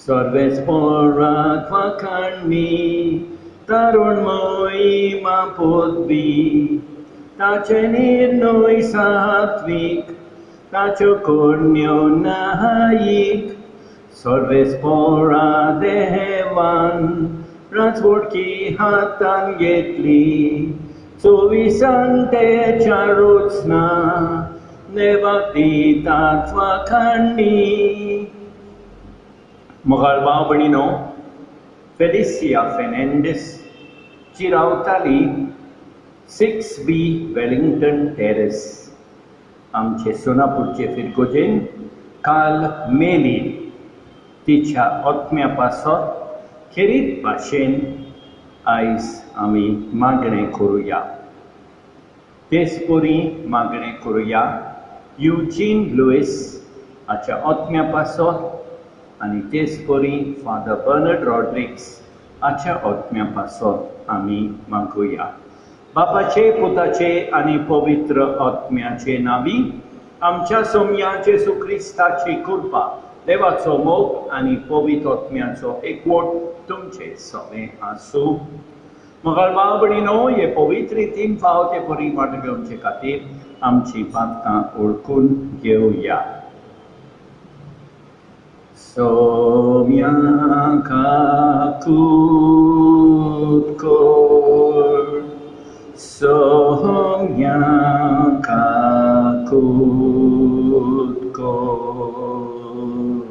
सर्वेस पोरात वाखाणणी तारुण मोहिमा पोतबी ताचे निर्णय सात्विक ताच्यो कोण्यो नायिक सर्वेस पोरा देवान राजवडकी हातान घेतली 24 तेच्या रोचना नेवाक दितात वाखाणणी. मोगाळ भाव भयणीनो, फेलिसिया फेर्नांडीस जी रावताली 6B वेलिंग्टन टेरेस आमचे सोनापूरचे फिरकोजेन काल मेली. तिच्या आत्म्या पासत खेरीत भाशेन आयज आमी मागणें करुया. तेच परी मागणें करुया युजीन लुईस हाच्या आत्म्या पासत आनी तेच परी फादर बर्नार्ड रॉड्रिग्स हाच्या आत्म्या पासत आमी मागुया. बापाचे, पुताचे आनी पवित्र आत्म्याचे नांवी. आमच्या सोम्या जेसू क्रिस्ताची कृपा, देवाचो मोग आनी पवित्र आत्म्याचो एकवट तुमचे सगळे आसूं. मोगाळ भाव भयणीनो, हे पवित्र रितीन फाव ते बरी वाट घेवचे खातीर आमची पातकां ओळखून घेवया. सोम्या काकूत कोर, सोम्या काकूत कोर.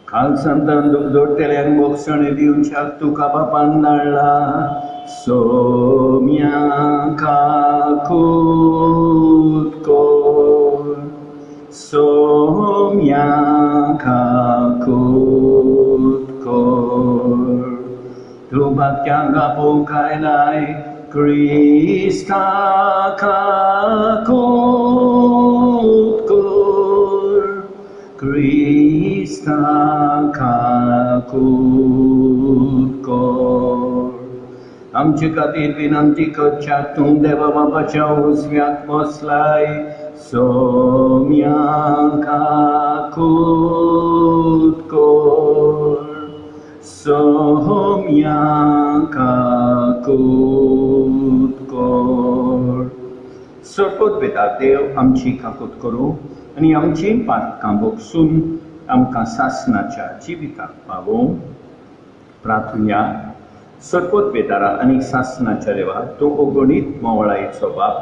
काल सांतान जोडटेल्यांक बोगसणे दिवच्याक तुका बापान धाडला. सोम्या काकूत कोर, सोम्या काकूत कोर. तू भक्त्यांक आपोवंक आयलाय क्रिस्ता काकूत कोर, क्रिस्ता काकूत कोर. आमचे खातीर विनंती करच्याक तूं देवा बापाच्या उजव्याक बसलाय. सोम्या काकूत कोर, सोम्या काकूत कोर. सरपोत बेता देव आमची काकूत करूं आनी आमची पातकां बोगसून आमकां सासणाच्या जिविताक पावोवं. प्रार्थुया. सरपोत बेतारा आनी सासणाच्या देवा, तूं अगणीत मोवळायेचो बाप.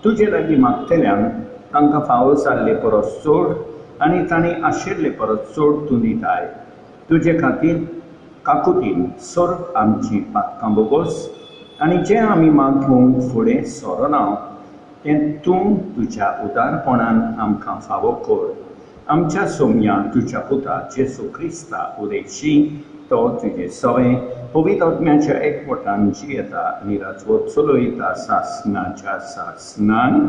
तुजे लागीं मागतल्यांक तांकां फावो जाल्ले परस चड आनी तांणी आशिल्ले परस चड तूं दिताय. तुजे खातीर काकुतीन सर्व आमची पातकां बोगोस आनी जें आमी मागूंक फुडें सरना तें तूं तुज्या उदारपणान आमकां फावो कर. आमच्या सोम्या तुज्या पुता जेसू क्रिस्ता उदेशी तो तुजे सवे पवित्र आत्म्याच्या एकवटान जियेता आनी राजवट चलयता सासणाच्या सासणान.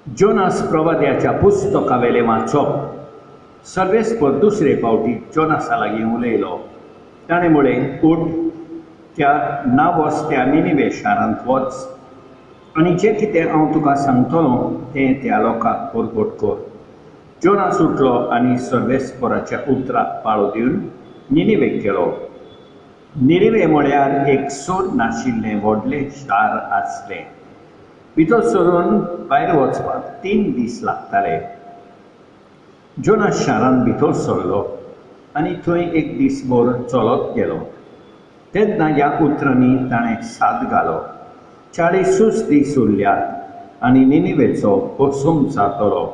जोनास प्रवाद्याच्या पुस्तकावेलें वाचप. सर्वेस्पर दुसरे फावटी जोनासा लागीं उलयलो. ताणें म्हळें, उठ, त्या नावस्त्या निनिवे शारांत वच आनी जें कितें हांव तुका सांगतलों तें त्या लोकांक परगट कर. जोनास उठलो आनी सर्वेस्पराच्या उतराक पाळो दिवन निनिवेक गेलो. निनिवे म्हळ्यार एक सोद नाशिल्लें व्हडलें शार आसलें. भितर सरून भायर वचपाक 3 दीस लागताले. जोनास शारांत भितर सरलो आनी थंय एक दीसभर चलत गेलो. तेन्ना ह्या उतरांनी ताणें साद घालो. 40 दीस उरल्यात आनी निनिवेचो भस्म जातलो.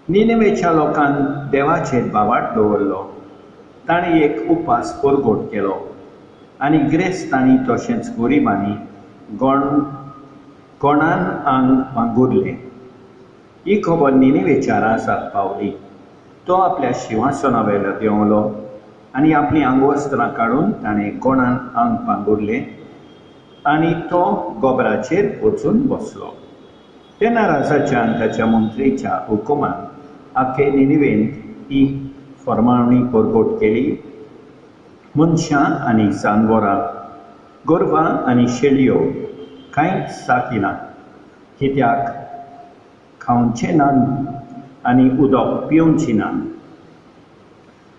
निनिवेच्या लोकान देवाचेर बावाट दवरलो. ताणें एक उपास परगट केलो आनी गिरेस्तांनी तशेंच गरिबांनी कोणान आंग पांगुरलें. ही खबर निनिवेच्या राजाक पावली. तो आपल्या सिंहासनावेलो देंवलो आनी आपलीं आंगवस्त्रां काडून ताणें कोणान आंग पांगुरलें आनी तो गोबराचेर वचून बसलो. तेन्ना राजाच्या आनी ताच्या मंत्रीच्या हुकुमान आख्खे निनिवेंत ही फर्मावणी परगट केली. मनशां आनी जानवरां गोरवां आनी शेळयो कांयच साकिनात, कित्याक खावचे नात आनी उदक पिवची नात.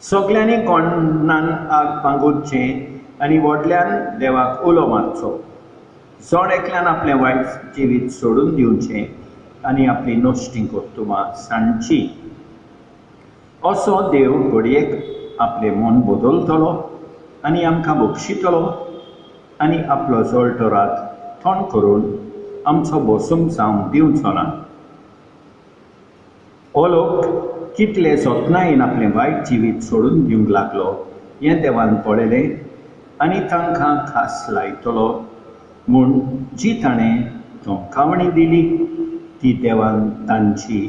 सगल्यांनी कोणान आग पांगुरचें आनी व्हडल्यान देवाक उलो मारचो. जण एकल्यान आपलें वायट जिवीत सोडून दिवचें आनी आपली नोश्टी कुटुंबां सांडची. असो देव घडयेक आपलें मन बदलतलो आनी आमकां बक्षितलो आनी आपलो जळटो रात थंड करून आमचो बसूंक जावंक दिवचो ना. हो लोक कितले जतनायेन आपलें वायट जिवीत सोडून दिवंक लागलो हें देवान पळयलें आनी तांकां खास लायतलो म्हूण जी ताणें धमकावणी दिली ती देवान तांची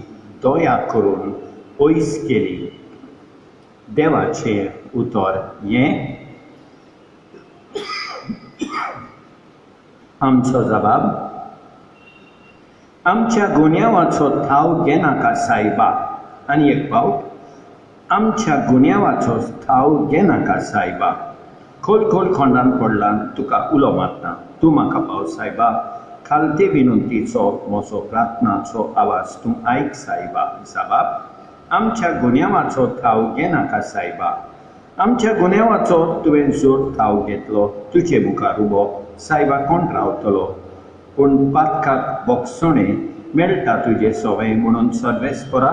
दया करून पयस केली. देवाचें उतर हें आमचो जबाब. आमच्या गुन्यांवाचो थाव घेनाका सायबा. आनी एक फावट, आमच्या गुन्यांवाचो थाव घेनाका सायबा. खोल खोल खोंडान पडलां तुका उलो मारता. तूं म्हाका पाव सायबा. खालते विनंतीचो म्हजो प्रार्थनाचो आवाज तूं आयक सायबा. जबाब. आमच्या गुन्यांवाचो थाव घेनाका सायबा. आमच्या गुन्यांवाचो तुवें जोर थाव घेतलो. तुजे मुखार उबो सायबा कोण रावतलो. पूण पातकाक बोगसणें मेळटा तुजे सवय म्हणून सर्वेस्परा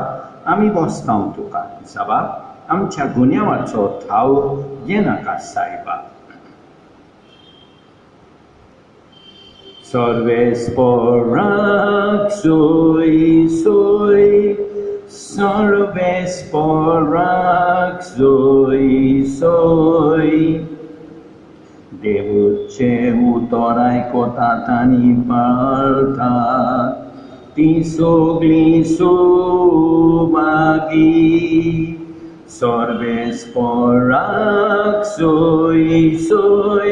आमी बसतांव तुका. जबाब. आमच्या गुन्यांवाचो थाव घेनाका सायबा. सर्वेस्पराक सोय सोय. सर्वेस्पराक सोय सोय. देवचे उतर आयकतात आनी पाळतात ती सगळीं सुभागी. सर्वेस्पराक सोय सोय.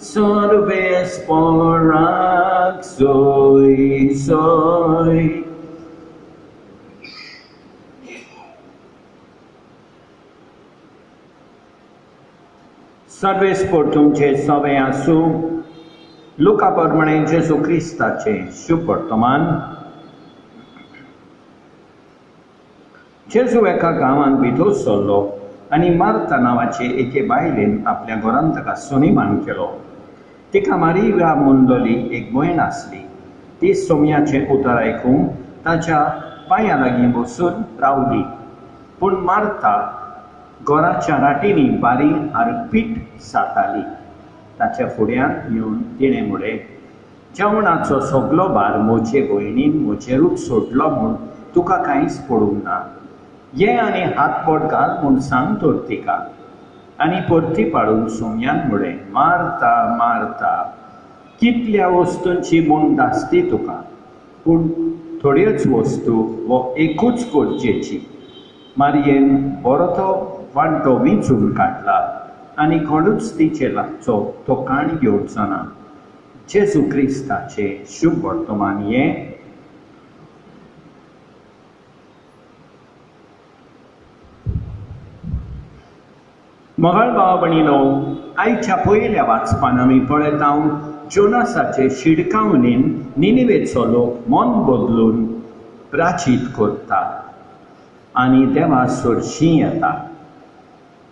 सर्वेस्पराक सोय सोय. सर्वेस्पर तुमचे सवय आसूं. लुका प्रमाणे जेजू क्रिस्ताचें शुभ वर्तमान. जेजू एका गांवांत भितर सरलो आनी मार्ता नांवाचे एके बायलेन आपल्या घरांत ताका सुनिमान केलो. तिका मारिया म्हणलोली एक भयण आसली. ती सोमयाचें उतर आयकूंक ताच्या पांयां लागीं बसून रावली. पूण मार्ता घराच्या राटींनी बारीक हारपीट साताली. ताच्या फुड्यान येवन तिणें म्हळें, जेवणाचो सगलो भार म्हजे भयणीन म्हजेरूच सोडलो म्हूण तुका कांयच पडूंक ना. ये आनी हातबोट घाल म्हूण सांग तर तिका. आनी परती पाडून सोमयान म्हळें, मार्ता मार्ता, कितल्या वस्तूंची म्हूण दासती तुका, पूण थोड्योच वस्तू वो एकूच गरजेची. मारयेन बरो तो वांटो विंचून काडला आनी कोणूच तिचे लागचो तो काण घेवचो ना. जेजू क्रिस्ताचें शुभ वर्तमान हें. मोगाळ भाव भयणीनो, आयच्या पयल्या वाचपान आमी पळयता जोनासाचे शिडकावणेन निनिवेचो लोक मन बदलून प्राचीत करता आनी देवा सोडशी येता.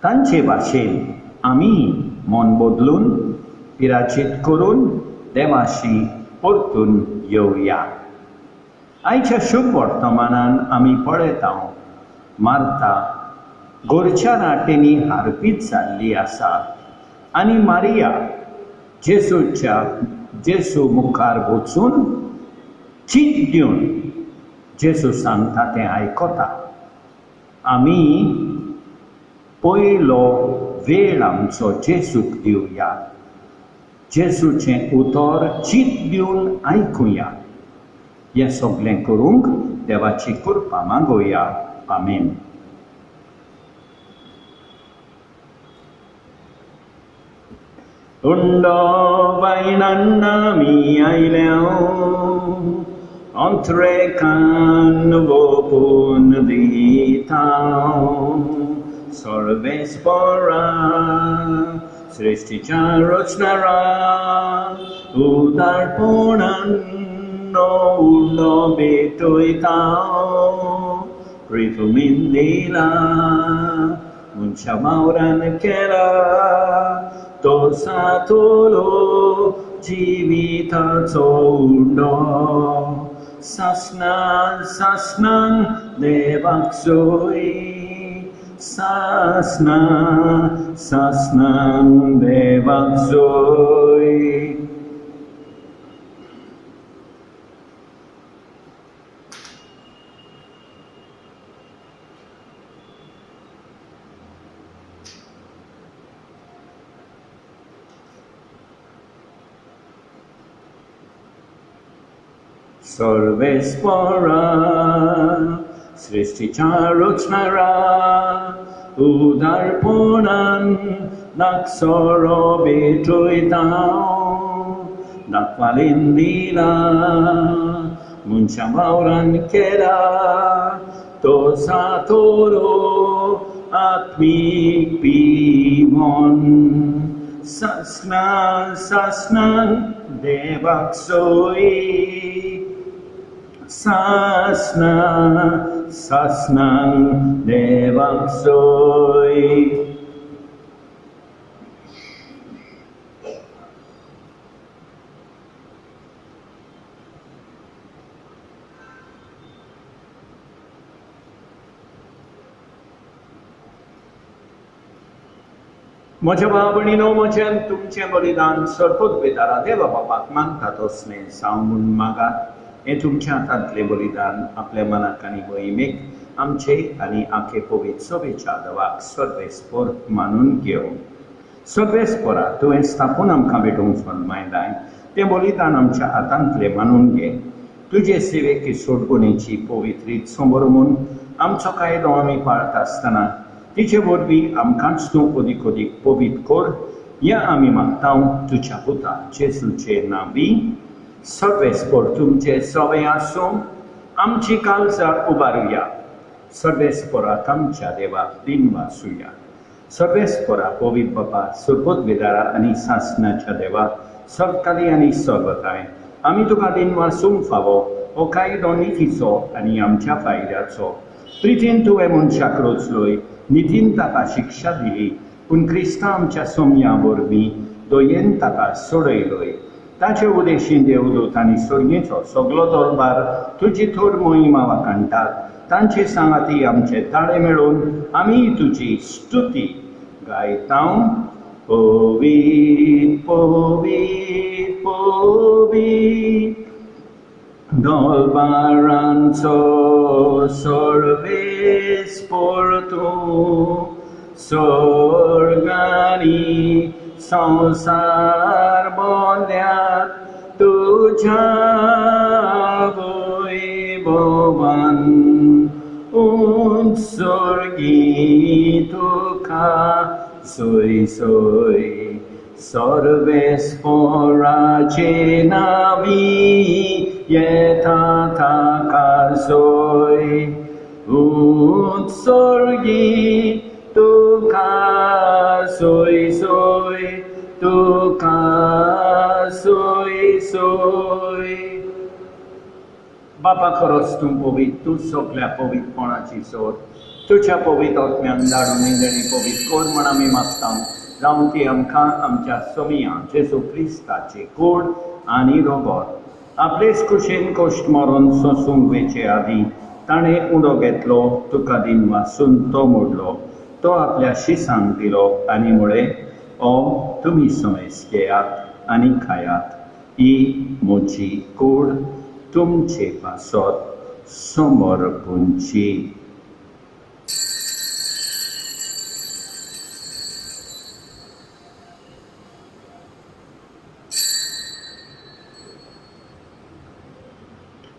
तांचे भाशेन आमी मन बदलून पिराचीत करून देवाशी परतून येवया. आयच्या शुभ वर्तमानान आमी पळयता मार्ता घरच्या राटेंनी हारपीत जाल्ली आसा आनी मारिया जेजू मुखार वचून चीत दिवन जेजू सांगता तें आयकता. आमी पयलो वेळ आमचो जेजूक दिवया. जेजूचें उतर चीत दिवन आयकुया. हें सगळें करूंक देवाची कृपा मागोया. आमेन. Undo vainannami aileo, ontrekan vopun ditao, sorvespora, सृष्टीच्या रचणारा उदारपणांनो उरलो बेटोयता रिफुमीन दिला मुनच्या वावरान केला तो सातोलो जिविताचो उंडो सासनां देवाक सोय सासनां देवाक सोय सर्वेस्परा सृष्टीच्या रचणारा उदारपणान नागसोरो बेटोयता दाखवालीन दिला मुनच्या वावरान केला तो सातोलो आत्मीक पिवोन सासनां देवाक सोय सासनां देवाक सोय म्हज्या भावभयणीनो म्हजें तुमचें बलिदान सर्पोद्वेतारा देवा बापाक मागता तो स्नेह जावं म्हूण मागात हें तुमच्या हातांतलें बलिदान आपल्या मनाक आनी मोहिमेक आमचे आनी आखे पवित्र सभेच्या देवाक सर्वेस्पर मानून घेवं सर्वेस्परा तुवें स्थापून आमकां भेटोवंक फर्मायलाय तें बलिदान आमच्या हातांतलें मानून घे तुजे सेवेक सोडगुणेची पवित्र रीत समोरून आमचो कायदो आमी पाळटा आसतना तिचे वरवीं आमकांच तूं अदीक अदीक पवित्र कर या आमी मागता तुज्या पुता जेजूचे नांवी सर्वेस्पर तुमचे सवय आसूं आमची काळजां उबारुया सर्वेस्पराक आमच्या देवाक दिन वासुया सर्वेस्परा पवित्र बापा सर्पोद्वेदारा आनी सासनाच्या देवा सर्वकाली आनी सर्वकाय आमी तुका दिन वासूंक फावो हो कायदो नितीचो आनी आमच्या फायद्याचो प्रितीन तुवें मनशाक रचलोय नितीन ताका शिक्षा दिली पूण क्रिस्ता आमच्या सोम्या वरवीं दोयेन ताका सोडयलोय ताचे उदेशीं देवदूत आनी सर्गेचो सगलो दरबार तुजी थोर मोहिमा वाकाणटात तांचे सांगाती आमचे ताळे मेळोवन आमी तुजी स्तुती गायता पवित्र पवित्र पवित्र दरबारांचो सर्वेस्पर तूं स्वर्गानी संसार बोल्यात तुझ्या वैभवान उत्सर्गी तुका सोय सोय सर्वेस्पराचे नावी येता ताका सोय उत्सर्गी तुका सोय सोय तुका सोय सोय बापा खरोच तूं पवित्र तूं सगळ्या पवित्रपणाची सोड तुझ्या पवित्र आत्म्यान धाडून निगडी पवित्र कर म्हण आमी मागता जावं ती आमकां आमच्या सोमिया जेजू क्रिस्ताचे कूड आनी रोगोत आपलेच कुशेन कश्ट मरून सोसूंक वेचे आदीं ताणें उडो घेतलो तुका दिन वासून तो मोडलो तो आपल्या शिसांक दिलो आनी मुळे ओ तुमी समेस घेयात आनी खायात ही म्हजी कूड तुमचे पासत समर्पूंची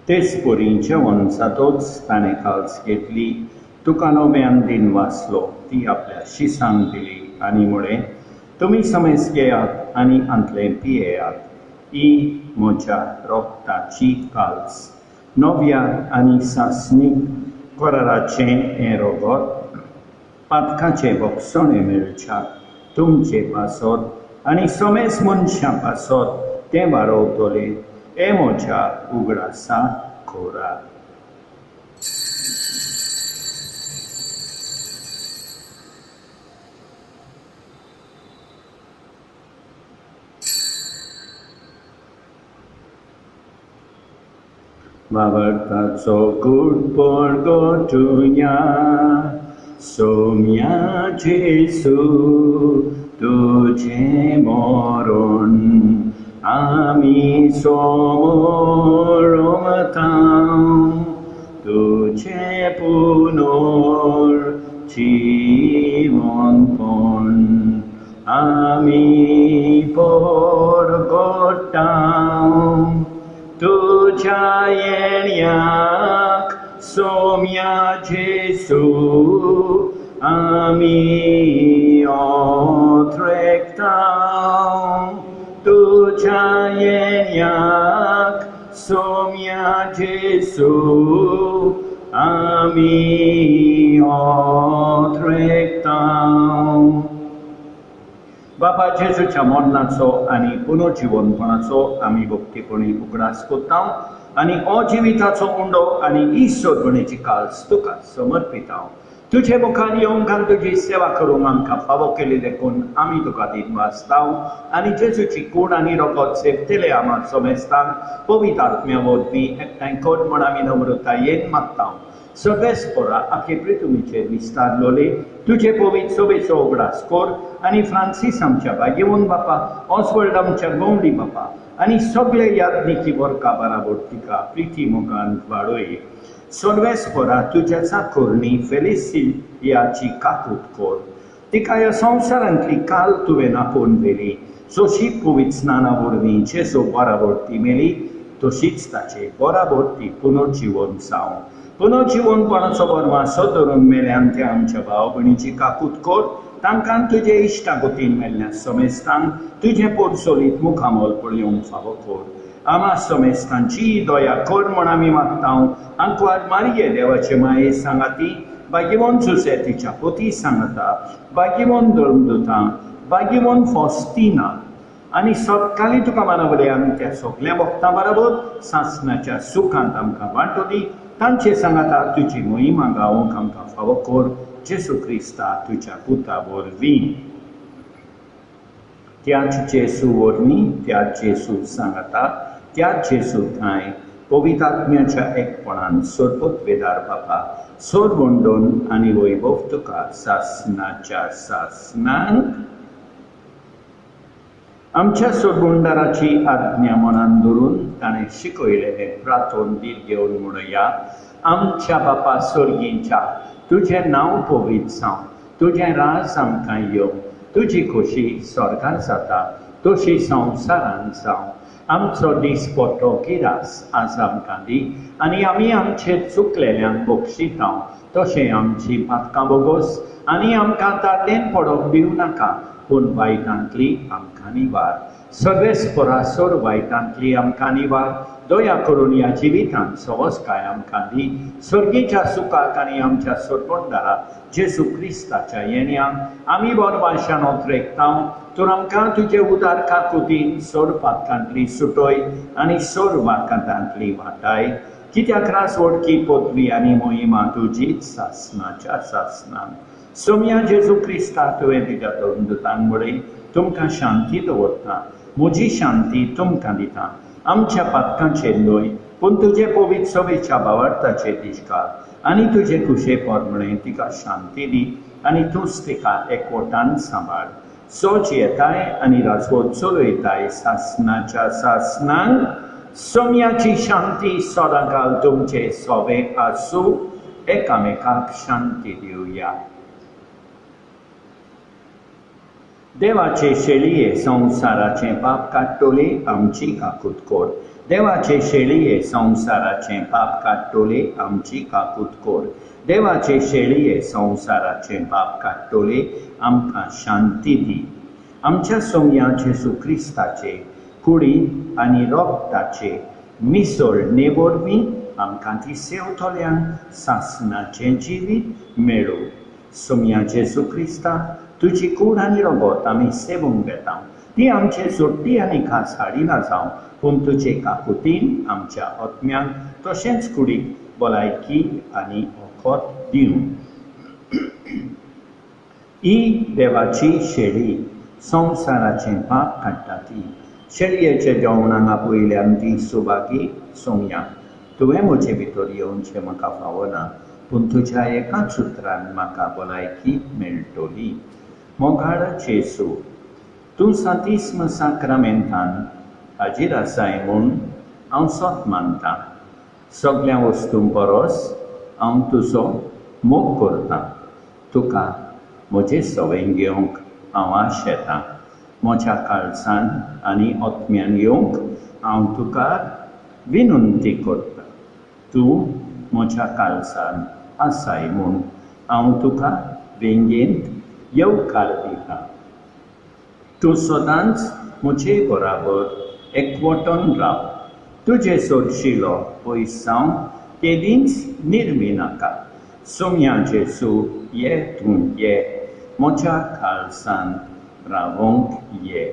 तेच परी जेवण जातोच ताणें काळज घेतली तुका नव्यान दिन वाचलो ती आपल्या शिसांक दिली आनी मुळे तुमी समेस घेयात आनी आंतलें पियेयात ही म्हज्या रोगताची काळज नव्या आनी सासणीक कराराचें हें रोगोत पातकाचें भक्षणें मेळच्याक तुमचे पासत आनी समेस मनशां पासत ते वारोवतले हे म्हज्या उगडासा खोरा. Vavartaco kurporgo tuya, somia Jesu, tuje moron, ami somorom tuje punor, chivon pon, ami porgotam, tuja yeniak somia Jesu ami otrektam tuja yeniak somia Jesu ami otrektam. बाबा जेजूच्या मरणाचो आनी पुनर्जीवनपणाचो आमी भक्तीपणी उगडास करता आनी अजिविताचो उंडो आनी ईश्वरपणेची काल्स तुका समर्पिता. तुजे मुखार येवंक आनी तुजी सेवा करूंक आमकां फावो केली देखून आमी तुका दिन वाजता आनी जेजूची कूड आनी रगत सेवतले आमा समेस्तांक पवित्र आत्म्या वरवीं एकठांय कर म्हण आमी नम्रतायेन मागता. सर्वेस्परा आखे पृथ्वीचेर विस्तारलोले तुजे पवित्र सोबेचो उगडास कर आनी फ्रांसीस आमच्या भाग्यवन बापा, ऑस्वल्ड आमच्या गवंडी बापा आनी सगळे याज्ञिकी वर्गा बराबर तिका प्रिती मोगान वाडोय. सर्वेस्परा तुज्या चाकोरणी फेलिसियाची काकूट कर. तिका ह्या संवसारांतली काल तुवें आपोवन व्हेली. जशी पवित्र स्नाना वरवीं जेजू बराबर ती मेली तशीच ताचे बराबर ती पुनर्जीवन जावं. पुनर्जीवनपणाचो बरमासो धरून मेल्यान त्या आमच्या भाव भयणीची काकूट कर. तांकां तुजे इश्टागतीन मेल्ल्या समेस्तांक तुजे पोरसोलीत मुखामोल पळयोवंक फावो कर. आमा समेस्तांची दया कर म्हण आमी मागता. आंकवार मारिये देवाचे माये सांगाती, भाग्यवन जुसे तिच्या पोती सांगता, भाग्यवन धर्मदूतां, भाग्यवन फॉस्टिना आनी सत्काली तुका मानवल्यान त्या सगळ्या भक्तां बरोबर सासणाच्या सुखांत आमकां वांटोली. तांचे सांगाता तुजी मोहिमा गावोंक आमकां फावो कर. जेजू क्रिस्ता तुज्या पुता वरवीं. त्याच जेजू वरवीं, त्याच जेजू सांगाता, त्याच जेजू थंय पवित्र आत्म्याच्या एकपणान सोडपत वेदार बापा सोड वंडोन आनी वैभव तुका सासणाच्या सासणांक. आमच्या सोडवंडाराची आज्ञा मनान धरून ताणें शिकयलें हें प्रार्थोन दीत घेवन म्हणया. आमच्या बापा स्वर्गीच्या, तुजें नांव पवित्र जावं, तुजें राज आमकां येवं, तुजी खोशी स्वर्गार जाता तशी संवसारांत जावं. आमचो दीस पडटो गिरास आज आमकां दी आनी आमी आमचे चुकलेल्यांक बक्षिता तशें आमची पातकां बोगोस आनी आमकां ताटेन पडोवंक दिवं नाका पूण वायटांतली आमकां निवार. सर्वेस्परासोर वायटांतली आमकां निवार. दया करून ह्या जिवितांत सवस्काय आमकां दी. सर्गीच्या सुखाक आनी आमच्या सोडवंडारा जेजू क्रिस्ताच्या येण्याक आमी बरवाशान ओतरेकता. तर आमकां तुजे उदार काकुतीन सोड पातकांतली सुटोय आनी सोड वाकांतांतली वाटाय. कित्याक रास वडकी पदवी आनी मोहिमा तुजीच सासणाच्या सासणान. सोम्या जेजू क्रिस्ता तुवें तुज्या धर्मदूतांक म्हणय तुमकां शांती दवरता, म्हजी शांती तुमकां दिता. आमच्या पातकांचेर न्हय पूण तुजे पवित्र सभेच्या भावार्थाचेर दिश्काल आनी तुजे कुशे परमणे तिका शांती दी आनी तूंच तिका एकवटान सांबाळ. सोच येताय आनी राजवट चलयताय सासणाच्या सासणांक. सोम्याची शांती सदांकाल तुमचे सोबे आसूं. एकामेकाक शांती दिवया. देवाचे शेळये संवसाराचें पाप काडटोले आमची काकूट कर. देवाचे शेळये संवसाराचें पाप काडटोले आमची काकूट कर. देवाचे शेळये संवसाराचें पाप काडटोले आमकां शांती दी. आमच्या सोम्या जेजू क्रिस्ताचे कुडी आनी रोगताचे मिसळणे वरवीं आमकां ती सेवतोल्यांक सासणाचें जिवीत मेळो. सोम्या जेजू क्रिस्ता तुजी कूड आनी रगत आमी सेवूंक घेता। ती आमचे सोडटी आनी खास हाडिना जावं, पूण तुजे काकुतीन आमच्या आत्म्यांक तशेंच कुडीक भलायकी आनी वखद दिवं। ही देवाची शेळी संवसाराचें पाप काडटा ती। शेळयेच्या जेवणांगा पयल्यान ती सुबागी सोंग्या, तुवें म्हजे भितर येवचें म्हाका फावना, पूण तुज्या एकाच उतरान म्हाका भलायकी मेळटली। मोगाळ जेसू, तूं सांतिस्म साक्रामेंतान हाजीर आसाय म्हूण हांव सोत मानतां। सगळ्या वस्तूं परस हांव तुजो मोग करतां। तुका म्हजे सवयेन घेवंक हांव आशेतां। म्हज्या काळजान आनी आत्म्यान येवंक हांव तुका विनंती करतां। तूं म्हज्या काळजान आसाय म्हूण हांव तुका वेंगेंत येवकार दितां। तूं सदांच म्हजे बराबर एकवटून राव। तुजे सोडशिलो पयस जावं केदींच निर्मी नाका। सोम्या जेसू, ये तूं ये, म्हज्या काळजान रावंक ये।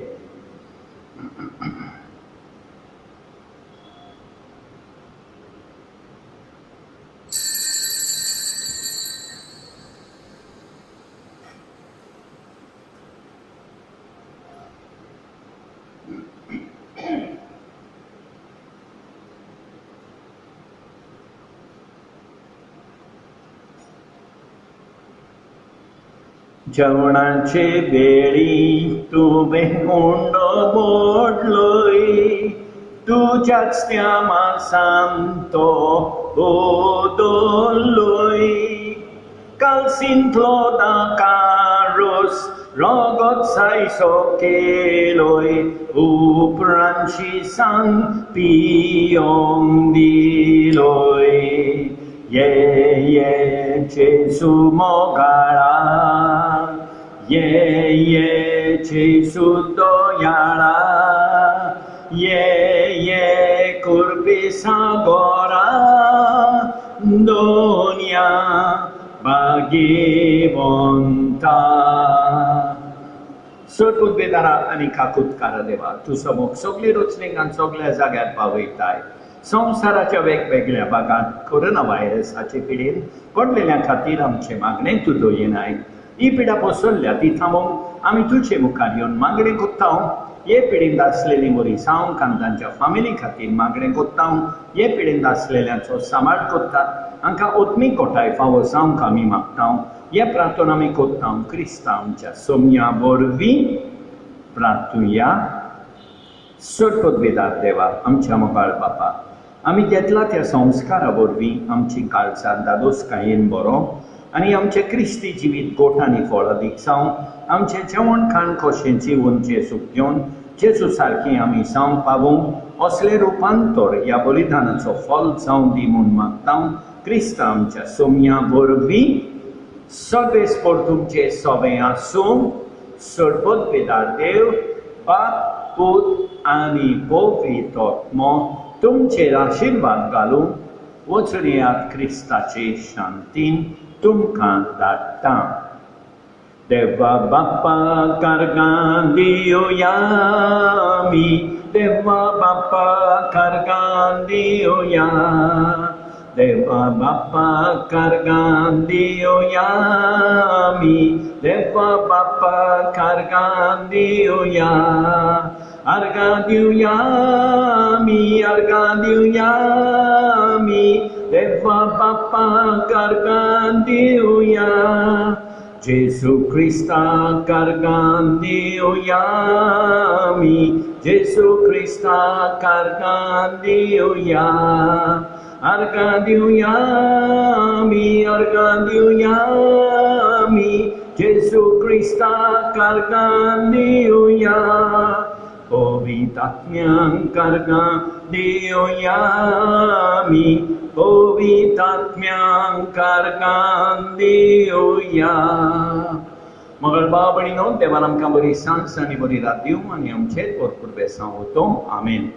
जेवणाचे वेळी तुवें हुंडो मोडलोय, तुज्याच त्या मांसान तो ओदोल्लोय। कालसिंतलो दाकारोस रगत सायसो केलोय, उपरांतची सांग पियोंक दिलोय। ये जेसू मोगाळा, ये जेसू दोयाळा, ये कुर्बी सागोरा, दोन्या भाग्यवंता। सोड उद्वेदारा आनी काकुतकारा देवा, तुजो मोग सगळी रचणेकांत सगळ्या जाग्यार पावयताय। संवसाराच्या वेगवेगळ्या भागांत कोरोना व्हायरसाचे पिडेन पडलेल्या खातीर आमचे मागणे तूं दोयनाय। ही पिडा पसरल्या ती थांबोवंक आमी तुजे मुखार येवन मागणे कोत्ता। हे पिडेंत आसलेली बरी जावंक आनी तांच्या फामिली खातीर मागणे कोत्ता। हे पिडेंत आसलेल्यांचो सांबाळ कोत्ता, हांकां ओत्मीक गोठाय फावो जावंक आमी मागता। हे प्रार्थना आमी कोत्ता क्रिस्ता आमच्या सोम्या वरवीं प्रार्थुया। सोड पदवेदार देवा, आमच्या मोगाळ बापा, आमी घेतला त्या संस्कारा वरवीं आमची काळजां दादोसकायेन बरो आनी आमचें क्रिस्ती जिवीत गोठ आनी फळादीक जावं। आमचें जेवण खाण कशें जीवन जेजूक घेवन जेजू सारकीं आमी जावंक पावूं, असलें रुपांतर ह्या बलिदानाचो फल जावं दी म्हूण मागता। क्रिस्ता आमच्या सोम्या वरवीं सर्वेस्पर तुमचें सवें आसूं। सोड पदवेदार देव, बाप, पूत आनी पवित्र आत्मो तुमचेर आशिर्वाद घालूं। वचुनियात क्रिस्ताचे शांतीन तुमकां धाडटा। देवा बाप्पा कारगां दिवया आमी, देवा बाप्पा कारगां दिवया, देवा बाप्पा कारगां दिवया आमी, देवा बाप्पा कारगां दिवया। अर्घां दिवया आमी, अर्घां दिवया आमी, देवा बाप्पा कारगां दिवया। जेजू क्रिस्ता कारगां दिवया आमी, जेजू क्रिस्ता कारगां दिवया। अर्घां दिवया आमी, अर्घां दिवया आमी, जेजू क्रिस्ता कारगां दिवया। पवित्र आत्म्यांक अर्घां दिवया आमी, पवित्र आत्म्यांक अर्घां दिवया। मोगाळ भाव भयणीनो, देवान आमकां बरी सांज आनी बरी रात दिवं आनी आमचेर भरपूर बेसांव होतो। आमेन।